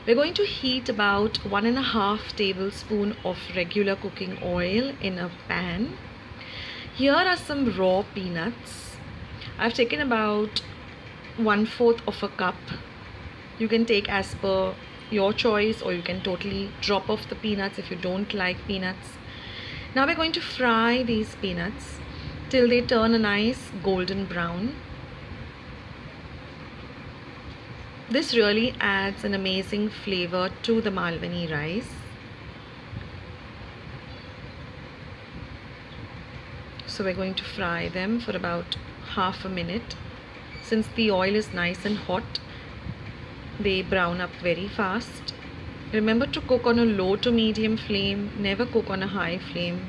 We're going to heat about 1.5 tablespoons of regular cooking oil in a pan. Here are some raw peanuts. I've taken about 1/4 of a cup. You can take as per your choice, or you can totally drop off the peanuts if you don't like peanuts. Now we're going to fry these peanuts till they turn a nice golden brown. This really adds an amazing flavor to the Malvani rice. So we're going to fry them for about half a minute. Since the oil is nice and hot, they brown up very fast. Remember to cook on a low to medium flame, never cook on a high flame.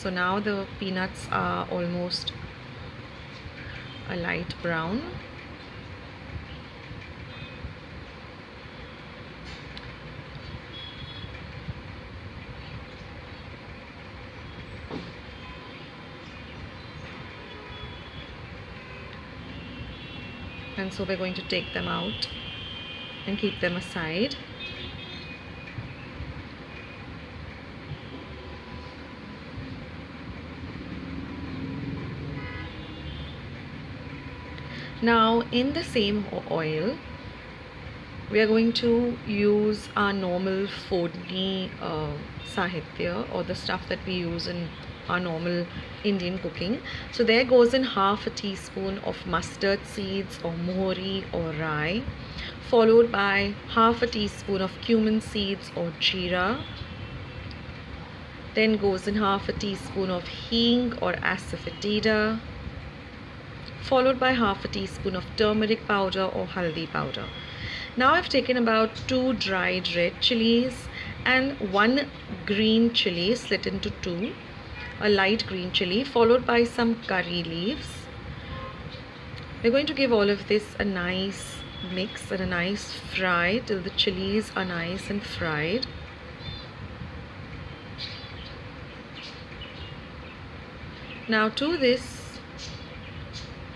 So now the peanuts are almost a light brown. And so we're going to take them out and keep them aside. Now in the same oil, we are going to use our normal fodni sahitya, or the stuff that we use in our normal Indian cooking. So there goes in half a teaspoon of mustard seeds or mohri or rai, followed by half a teaspoon of cumin seeds or jeera. Then goes in half a teaspoon of hing or asafoetida, followed by half a teaspoon of turmeric powder or haldi powder. Now I've taken about 2 dried red chilies and 1 green chili slit into 2, a light green chili, followed by some curry leaves. We're going to give all of this a nice mix and a nice fry till the chilies are nice and fried. Now to this,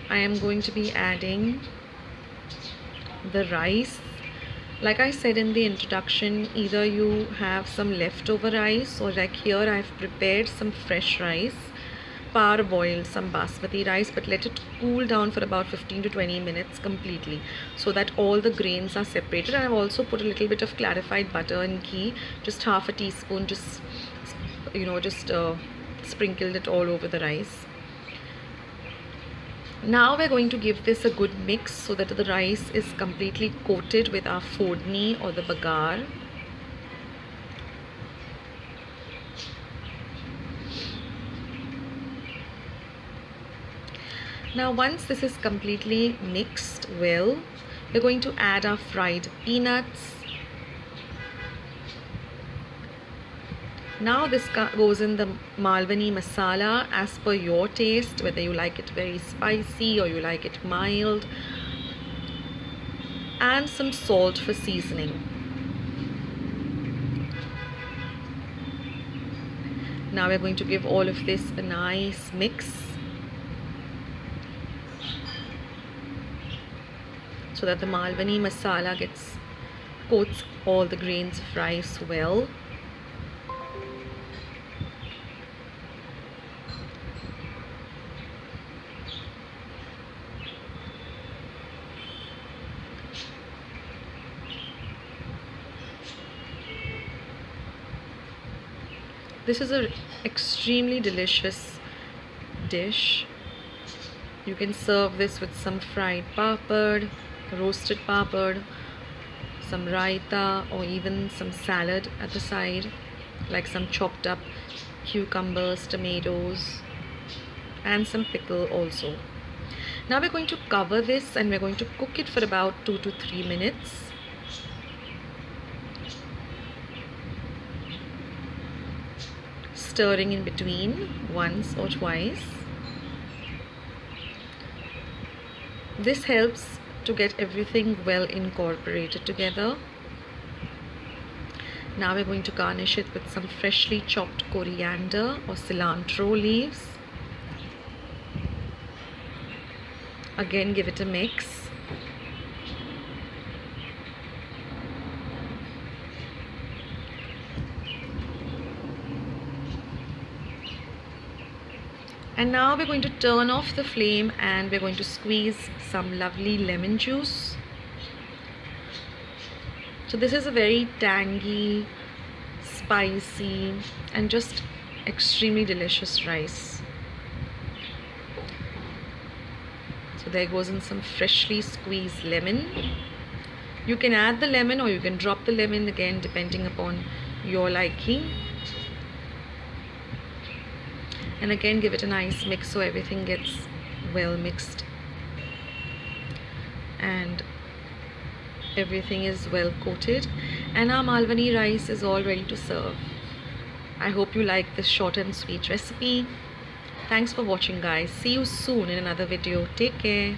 I am going to be adding the rice. Like I said in the introduction, either you have some leftover rice, or like here I've prepared some fresh rice, parboiled some basmati rice, but let it cool down for about 15 to 20 minutes completely, so that all the grains are separated. I've also put a little bit of clarified butter and ghee, just half a teaspoon, just sprinkled it all over the rice. Now we're going to give this a good mix so that the rice is completely coated with our fodni or the bagar. Now once this is completely mixed well, we're going to add our fried peanuts. Now this goes in the Malvani masala as per your taste, whether you like it very spicy or you like it mild, and some salt for seasoning. Now we're going to give all of this a nice mix so that the Malvani masala coats all the grains of rice well. This is an extremely delicious dish. You can serve this with some fried papad, roasted papad, some raita, or even some salad at the side, like some chopped up cucumbers, tomatoes, and some pickle also. Now we're going to cover this and we're going to cook it for about 2 to 3 minutes. Stirring in between once or twice. This helps to get everything well incorporated together. Now we're going to garnish it with some freshly chopped coriander or cilantro leaves. Again, give it a mix. And now we're going to turn off the flame and we're going to squeeze some lovely lemon juice. So this is a very tangy, spicy and just extremely delicious rice. So there goes in some freshly squeezed lemon. You can add the lemon or you can drop the lemon, again depending upon your liking. And again give it a nice mix so everything gets well mixed and everything is well coated, and our Malvani rice is all ready to serve. I hope you like this short and sweet recipe. Thanks for watching, guys. See you soon in another video. Take care.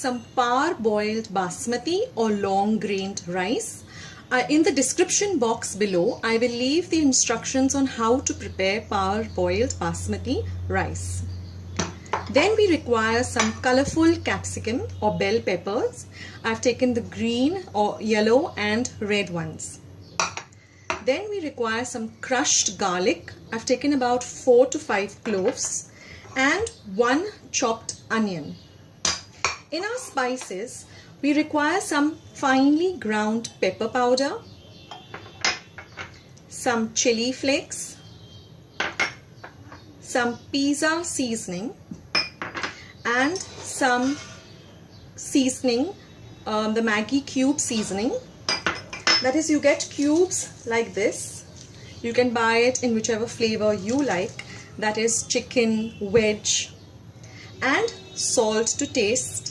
some parboiled basmati or long grained rice. In the description box below, I will leave the instructions on how to prepare parboiled basmati rice. Then we require some colorful capsicum or bell peppers. I've taken the green or yellow and red ones. Then we require some crushed garlic. I've taken about 4 to 5 cloves and 1 chopped onion. In our spices, we require some finely ground pepper powder, some chili flakes, some pizza seasoning, and some seasoning, the Maggi cube seasoning. That is, you get cubes like this. You can buy it in whichever flavor you like. That is chicken, veg, and salt to taste.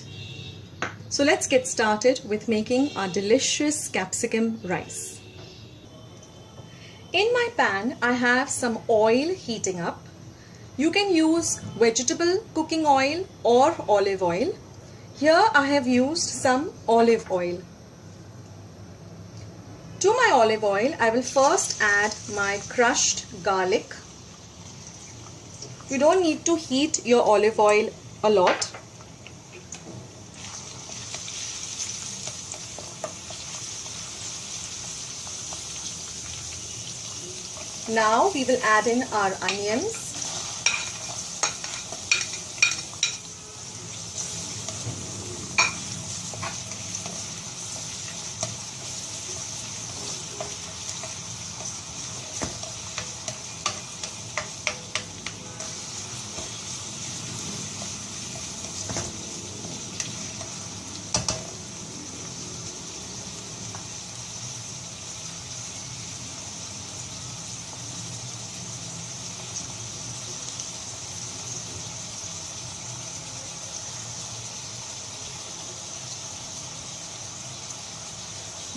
So let's get started with making our delicious capsicum rice. In my pan, I have some oil heating up. You can use vegetable cooking oil or olive oil. Here I have used some olive oil. To my olive oil, I will first add my crushed garlic. You don't need to heat your olive oil a lot. Now we will add in our onions.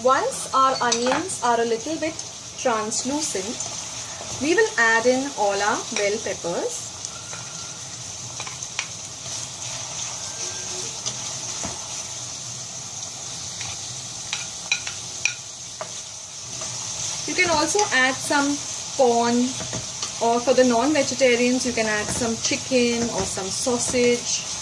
Once our onions are a little bit translucent, we will add in all our bell peppers. You can also add some corn, or for the non-vegetarians you can add some chicken or some sausage.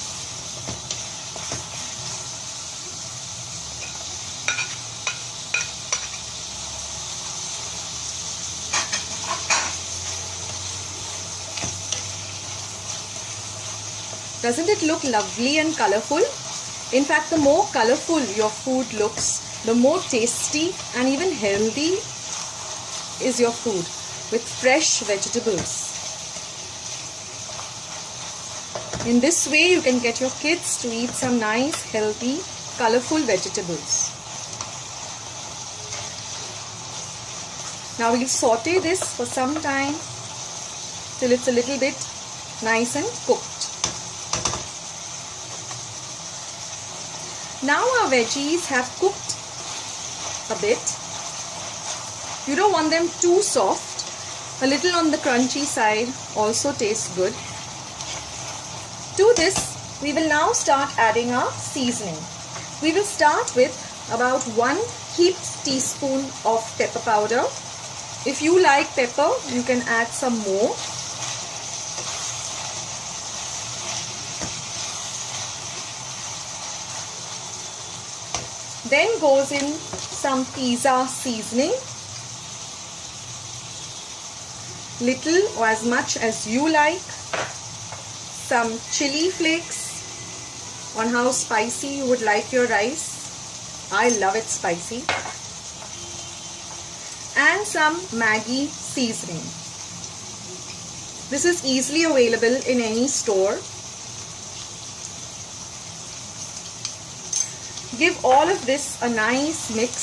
Doesn't it look lovely and colorful? In fact, the more colorful your food looks, the more tasty and even healthy is your food with fresh vegetables. In this way, you can get your kids to eat some nice, healthy, colorful vegetables. Now we'll saute this for some time till it's a little bit nice and cooked. Now our veggies have cooked a bit. You don't want them too soft. A little on the crunchy side also tastes good. To this, we will now start adding our seasoning. We will start with about 1 heaped teaspoon of pepper powder. If you like pepper, you can add some more. Then goes in some pizza seasoning, little or as much as you like, some chili flakes on how spicy you would like your rice. I love it spicy. And some Maggi seasoning. This is easily available in any store. Give all of this a nice mix.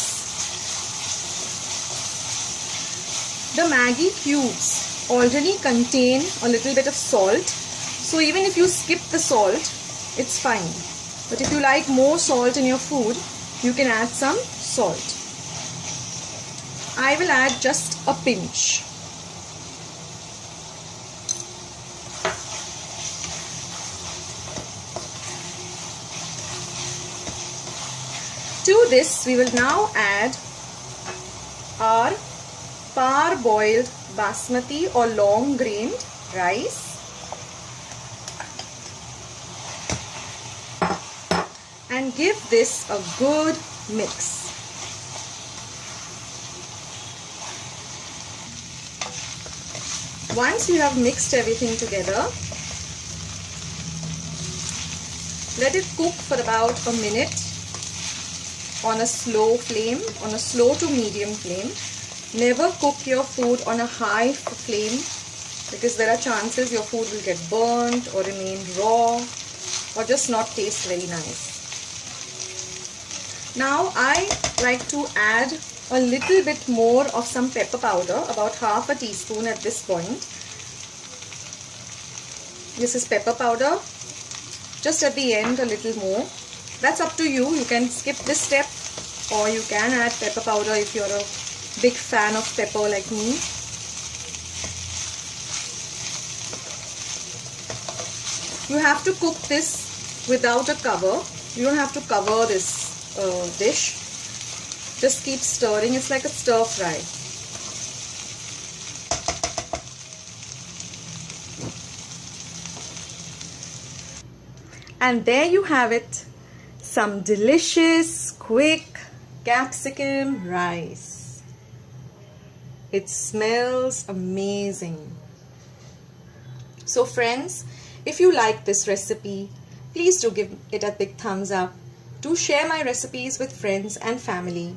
The Maggi cubes already contain a little bit of salt, so even if you skip the salt, it's fine. But if you like more salt in your food, you can add some salt. I will add just a pinch. To this, we will now add our parboiled basmati or long grained rice and give this a good mix. Once you have mixed everything together, let it cook for about a minute on a slow flame, on a slow to medium flame. Never cook your food on a high flame because there are chances your food will get burnt or remain raw or just not taste very nice. Now I like to add a little bit more of some pepper powder, about half a teaspoon at this point. This is pepper powder. Just at the end a little more. That's up to you. You can skip this step or you can add pepper powder if you're a big fan of pepper like me. You have to cook this without a cover. You don't have to cover this dish. Just keep stirring. It's like a stir fry. And there you have it. Some delicious, quick capsicum rice. It smells amazing. So friends, if you like this recipe, please do give it a big thumbs up. Do share my recipes with friends and family.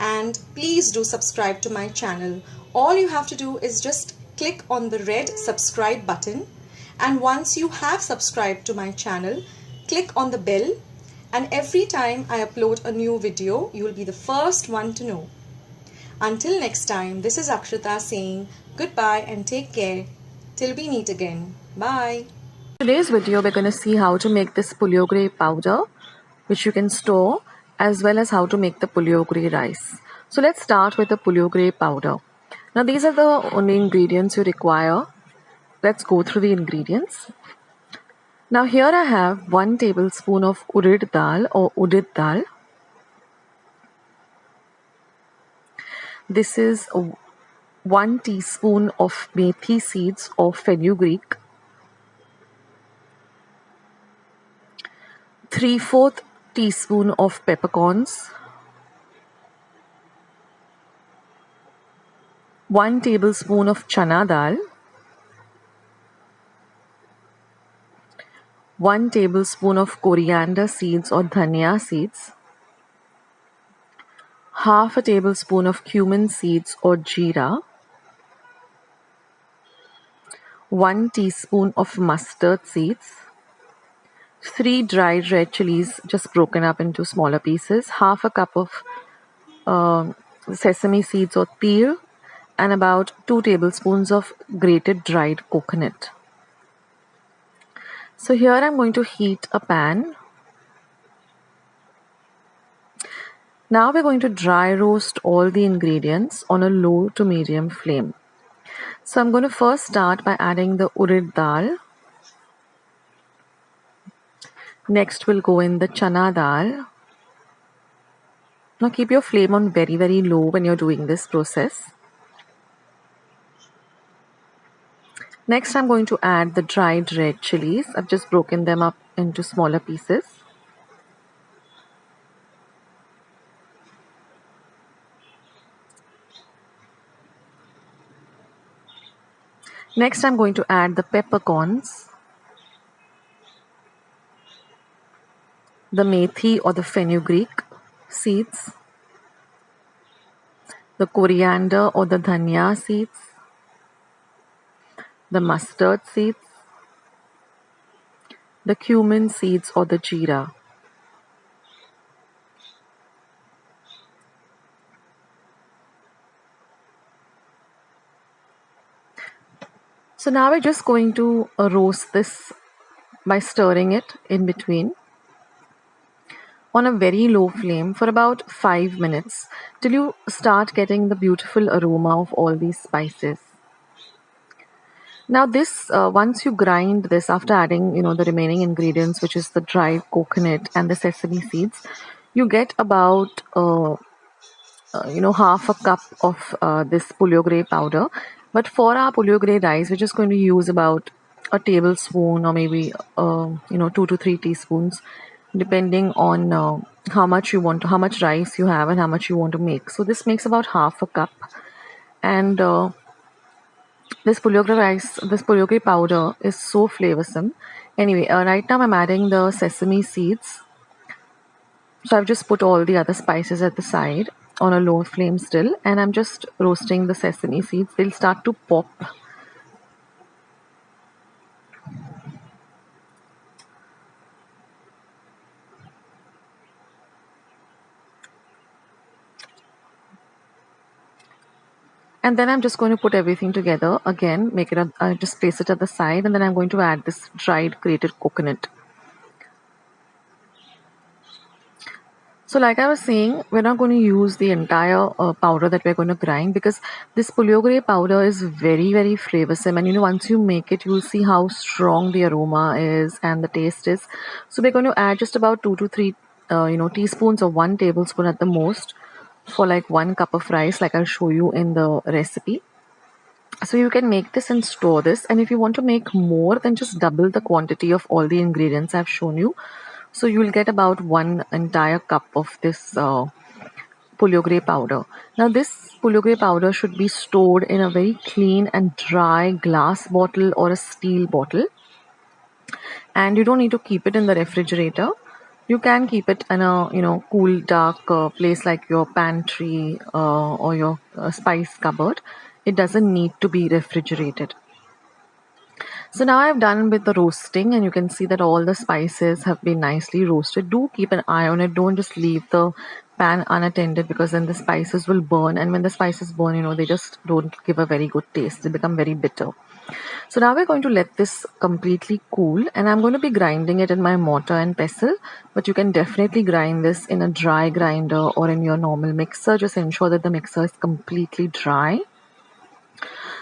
And please do subscribe to my channel. All you have to do is just click on the red subscribe button. And once you have subscribed to my channel, click on the bell. And every time I upload a new video, you will be the first one to know. Until next time, this is Akshrita saying goodbye and take care. Till we meet again. Bye. In today's video, we're going to see how to make this Puliyogre powder, which you can store, as well as how to make the Puliyogre rice. So let's start with the Puliyogre powder. Now these are the only ingredients you require. Let's go through the ingredients. Now here I have 1 tablespoon of urad dal or udit dal. This is 1 teaspoon of methi seeds or fenugreek. 3/4 teaspoon of peppercorns. 1 tablespoon of chana dal. 1 tablespoon of coriander seeds or dhania seeds. Half a tablespoon of cumin seeds or jeera. 1 teaspoon of mustard seeds. 3 dried red chilies just broken up into smaller pieces. Half a cup of sesame seeds or til. And about 2 tablespoons of grated dried coconut. So here I'm going to heat a pan. Now we're going to dry roast all the ingredients on a low to medium flame. So I'm going to first start by adding the urad dal. Next we'll go in the chana dal. Now keep your flame on very, very low when you're doing this process. Next I'm going to add the dried red chilies. I've just broken them up into smaller pieces. Next I'm going to add the peppercorns, the methi or the fenugreek seeds, the coriander or the dhania seeds, the mustard seeds, the cumin seeds or the jeera. So now we're just going to roast this by stirring it in between on a very low flame for about 5 minutes till you start getting the beautiful aroma of all these spices. Now this, once you grind this after adding, the remaining ingredients, which is the dried coconut and the sesame seeds, you get about half a cup of this Puliyogre powder. But for our Puliyogre rice, we're just going to use about a tablespoon or maybe 2 to 3 teaspoons, depending on how much rice you have and how much you want to make. So this makes about half a cup, and this Puliyogre powder is so flavorsome. Anyway, right now I'm adding the sesame seeds. So I've just put all the other spices at the side on a low flame still, and I'm just roasting the sesame seeds. They'll start to pop. And then I'm just going to put everything together again, just place it at the side, and then I'm going to add this dried grated coconut. So like I was saying, we're not going to use the entire powder that we're going to grind, because this Puliyogre powder is very, very flavorsome. And once you make it, you'll see how strong the aroma is and the taste is. So we're going to add just about 2 to 3 teaspoons or 1 tablespoon at the most for like 1 cup of rice, like I'll show you in the recipe. So you can make this and store this, and if you want to make more, then just double the quantity of all the ingredients I've shown you. So you will get about 1 entire cup of this Puliyogre powder. Now this Puliyogre powder should be stored in a very clean and dry glass bottle or a steel bottle, and you don't need to keep it in the refrigerator. You can keep it in a cool, dark place like your pantry or your spice cupboard. It doesn't need to be refrigerated. So now I've done with the roasting, and you can see that all the spices have been nicely roasted. Do keep an eye on it. Don't just leave the pan unattended, because then the spices will burn, and when the spices burn, they just don't give a very good taste. They become very bitter. So now we're going to let this completely cool, and I'm going to be grinding it in my mortar and pestle, but you can definitely grind this in a dry grinder or in your normal mixer. Just ensure that the mixer is completely dry.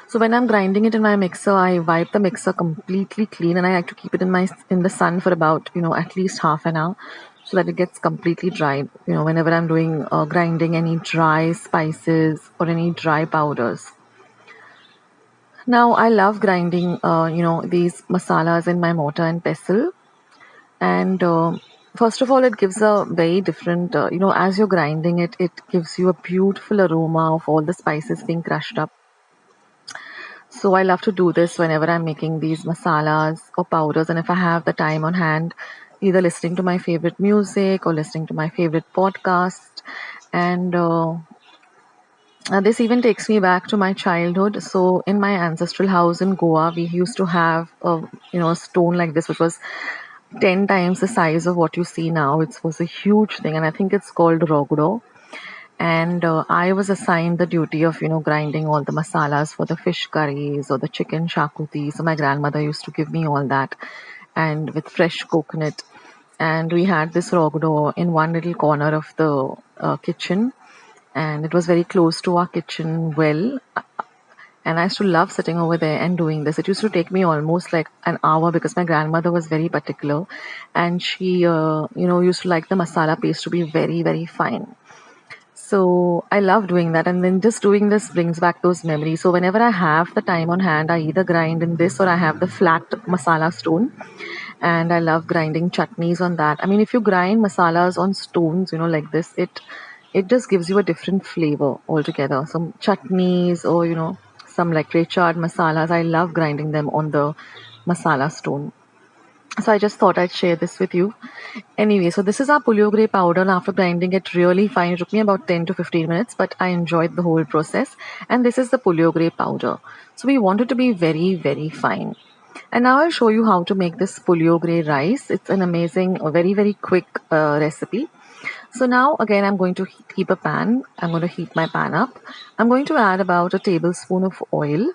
So when I'm grinding it in my mixer, I wipe the mixer completely clean, and I like to keep it in the sun for about at least half an hour, so that it gets completely dry. Whenever I'm doing grinding any dry spices or any dry powders. Now I love grinding these masalas in my mortar and pestle, and first of all, it gives a very different as you're grinding it, it gives you a beautiful aroma of all the spices being crushed up. So I love to do this whenever I'm making these masalas or powders, and if I have the time on hand, either listening to my favorite music or listening to my favorite podcast. And this even takes me back to my childhood. So in my ancestral house in Goa, we used to have a stone like this, which was 10 times the size of what you see now. It was a huge thing, and I think it's called rogdo. And I was assigned the duty of grinding all the masalas for the fish curries or the chicken shakuti. So my grandmother used to give me all that, and with fresh coconut. And we had this rogdo in one little corner of the kitchen, and it was very close to our kitchen well. And I used to love sitting over there and doing this. It used to take me almost like an hour, because my grandmother was very particular, and she used to like the masala paste to be very, very fine. So I love doing that, and then just doing this brings back those memories. So whenever I have the time on hand, I either grind in this or I have the flat masala stone, and I love grinding chutneys on that. I mean, if you grind masalas on stones, like this, it just gives you a different flavor altogether. Some chutneys or some like rechard masalas, I love grinding them on the masala stone. So I just thought I'd share this with you. Anyway, so this is our Puliyogre powder. And after grinding it really fine, it took me about 10 to 15 minutes, but I enjoyed the whole process. And this is the Puliyogre powder. So we want it to be very, very fine. And now I'll show you how to make this Puliyogre rice. It's an amazing, very, very quick recipe. So now again, I'm going to heat a pan. I'm going to heat my pan up. I'm going to add about a tablespoon of oil.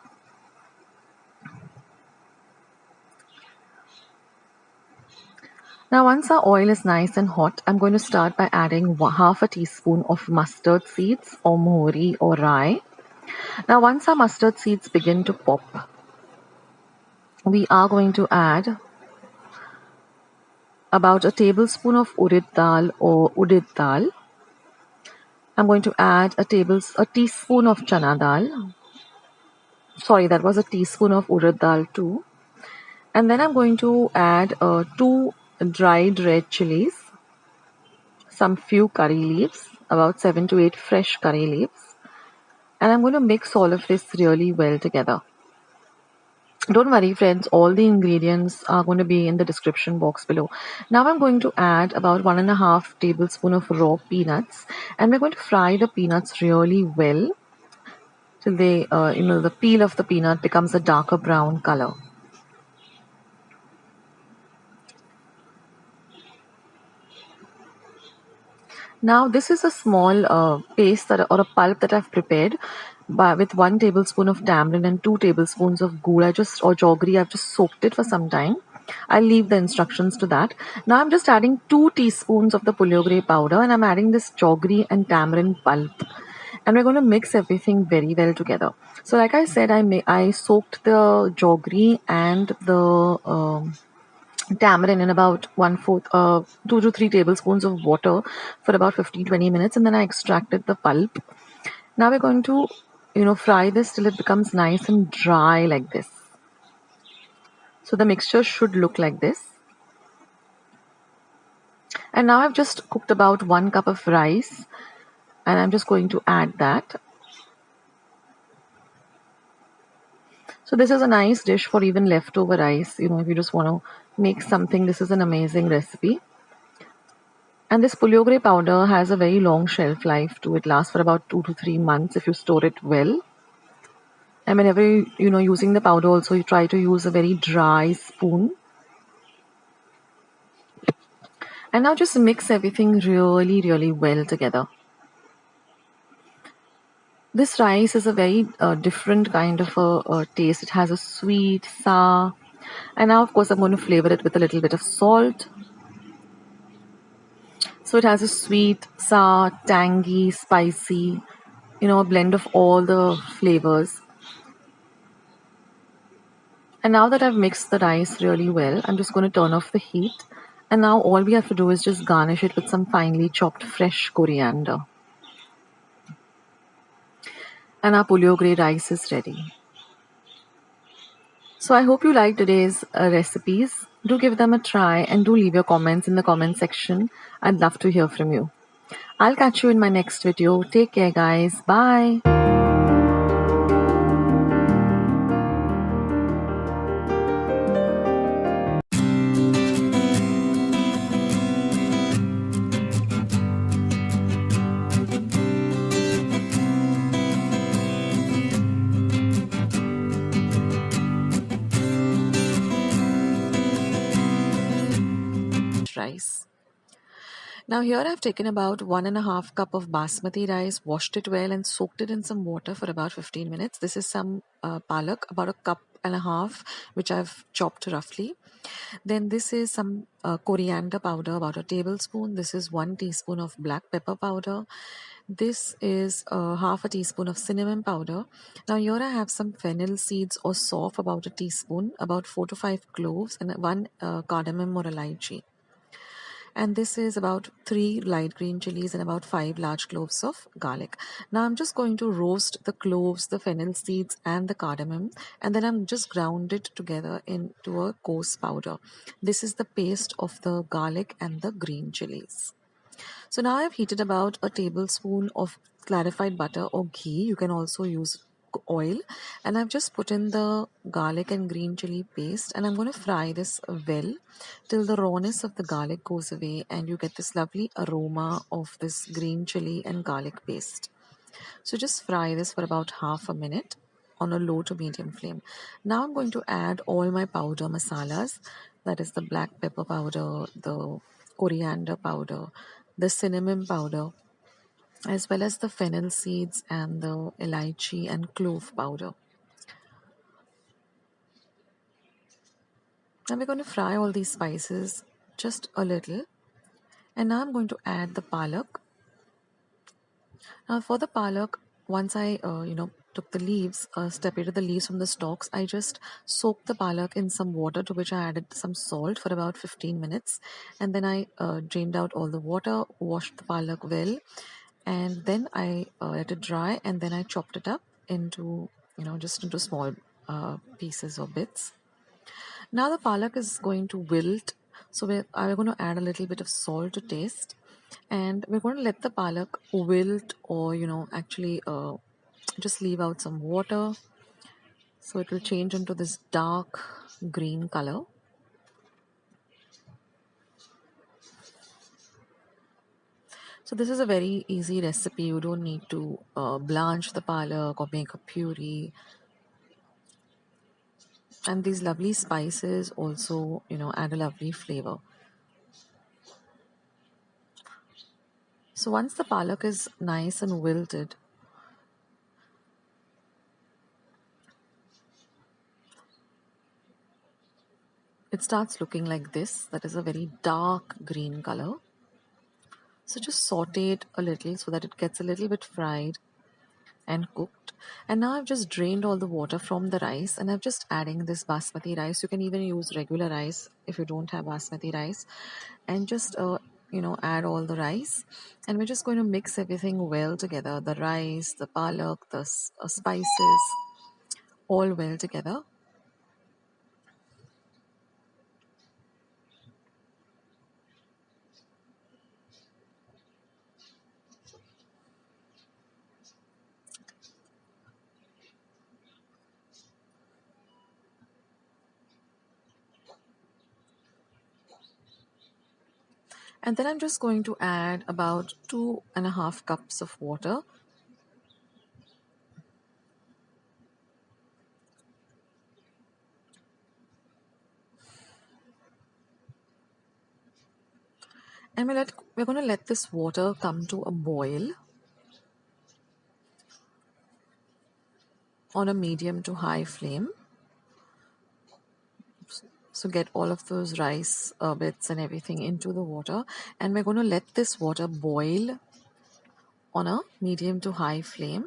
Now once our oil is nice and hot, I'm going to start by adding half a teaspoon of mustard seeds or mohri or rye. Now once our mustard seeds begin to pop, we are going to add about a tablespoon of urad dal or udid dal. I'm going to add a teaspoon of chana dal. Sorry, that was a teaspoon of urad dal too. And then I'm going to add two dried red chilies, some few curry leaves, about 7 to 8 fresh curry leaves. And I'm going to mix all of this really well together. Don't worry, friends, all the ingredients are going to be in the description box below. Now I'm going to add about 1.5 tablespoon of raw peanuts, and we're going to fry the peanuts really well till the peel of the peanut becomes a darker brown color. Now this is a small paste or a pulp that I've prepared with 1 tablespoon of tamarind and 2 tablespoons of gur. Or jaggery. I've just soaked it for some time. I'll leave the instructions to that. Now I'm just adding 2 teaspoons of the Puliyogre powder, and I'm adding this jaggery and tamarind pulp. And we're going to mix everything very well together. So like I said, I soaked the jaggery and the tamarind in about 2 to 3 tablespoons of water for about 15-20 minutes, and then I extracted the pulp. Now we're going to fry this till it becomes nice and dry like this. So the mixture should look like this. And now I've just cooked about 1 cup of rice, and I'm just going to add that. So this is a nice dish for even leftover rice. If you just want to make something, this is an amazing recipe. And this Puliyogre powder has a very long shelf life too. It lasts for about 2 to 3 months if you store it well. And whenever using the powder, also you try to use a very dry spoon. And now just mix everything really, really well together. This rice is a very different kind of a taste. It has a sweet, sour, and now of course I'm going to flavor it with a little bit of salt. So it has a sweet, sour, tangy, spicy, a blend of all the flavors. And now that I've mixed the rice really well, I'm just going to turn off the heat. And now all we have to do is just garnish it with some finely chopped fresh coriander. And our Puliyogre rice is ready. So I hope you liked today's recipes. Do give them a try and do leave your comments in the comment section. I'd love to hear from you. I'll catch you in my next video. Take care, guys. Bye. Rice. Now here I've taken about 1.5 cup of basmati rice, washed it well and soaked it in some water for about 15 minutes. This is some palak, about 1.5 cups, which I've chopped roughly. Then this is some coriander powder, about 1 tablespoon. This is 1 teaspoon of black pepper powder. This is half a teaspoon of cinnamon powder. Now here I have some fennel seeds or soft, about 1 teaspoon, about 4 to 5 cloves, and 1 cardamom or elaichi. And this is about 3 light green chilies and about 5 large cloves of garlic. Now I'm just going to roast the cloves, the fennel seeds and the cardamom, and then I'm just ground it together into a coarse powder. This is the paste of the garlic and the green chilies. So now I've heated about 1 tablespoon of clarified butter or ghee. You can also use oil, and I've just put in the garlic and green chili paste, and I'm going to fry this well till the rawness of the garlic goes away and you get this lovely aroma of this green chili and garlic paste. So just fry this for about half a minute on a low to medium flame. Now I'm going to add all my powder masalas, that is the black pepper powder, the coriander powder, the cinnamon powder, as well as the fennel seeds and the elaichi and clove powder. Now we're going to fry all these spices just a little. And now I'm going to add the palak. Now for the palak, once I took the leaves, separated the leaves from the stalks, I just soaked the palak in some water, to which I added some salt for about 15 minutes. And then I drained out all the water, washed the palak well, and then I let it dry, and then I chopped it up into, just into small pieces or bits. Now the palak is going to wilt, so we're going to add a little bit of salt to taste, and we're going to let the palak wilt, or actually just leave out some water, so it will change into this dark green color. So this is a very easy recipe. You don't need to blanch the palak or make a puree. And these lovely spices also, add a lovely flavor. So once the palak is nice and wilted, it starts looking like this. That is a very dark green color. So just saute it a little so that it gets a little bit fried and cooked. And now I've just drained all the water from the rice, and I'm just adding this basmati rice. You can even use regular rice if you don't have basmati rice, and just add all the rice, and we're just going to mix everything well together, the rice, the palak, the spices, all well together. And then I'm just going to add about 2.5 cups of water. And we're going to let this water come to a boil on a medium to high flame. So get all of those rice bits and everything into the water, and we're going to let this water boil on a medium to high flame.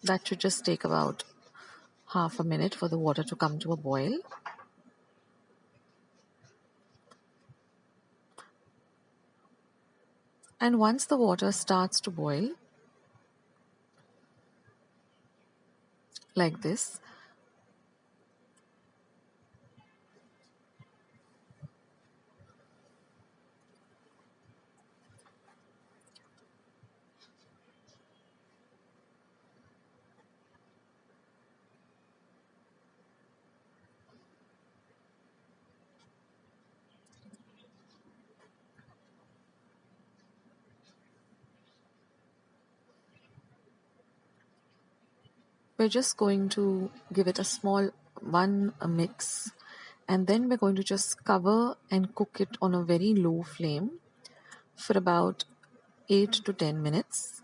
That should just take about half a minute for the water to come to a boil. And once the water starts to boil, like this, we're just going to give it a small a mix, and then we're going to just cover and cook it on a very low flame for about 8 to 10 minutes.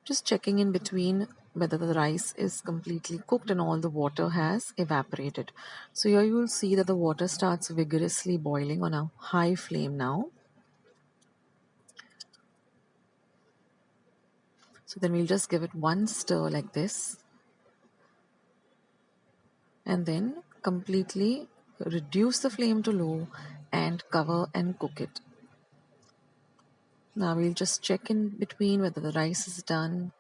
Just checking in between whether the rice is completely cooked and all the water has evaporated. So here you will see that the water starts vigorously boiling on a high flame now. So then we'll just give it one stir like this, and then completely reduce the flame to low and cover and cook it. Now we'll just check in between whether the rice is done,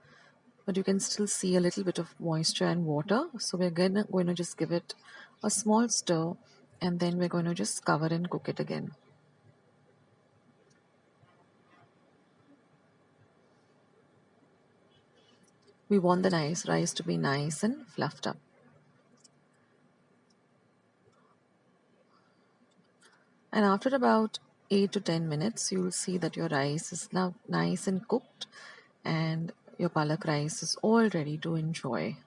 but you can still see a little bit of moisture and water. So we're going to just give it a small stir, and then we're going to just cover and cook it again. We want the rice to be nice and fluffed up. And after about 8 to 10 minutes, you'll see that your rice is now nice and cooked, and your palak rice is all ready to enjoy.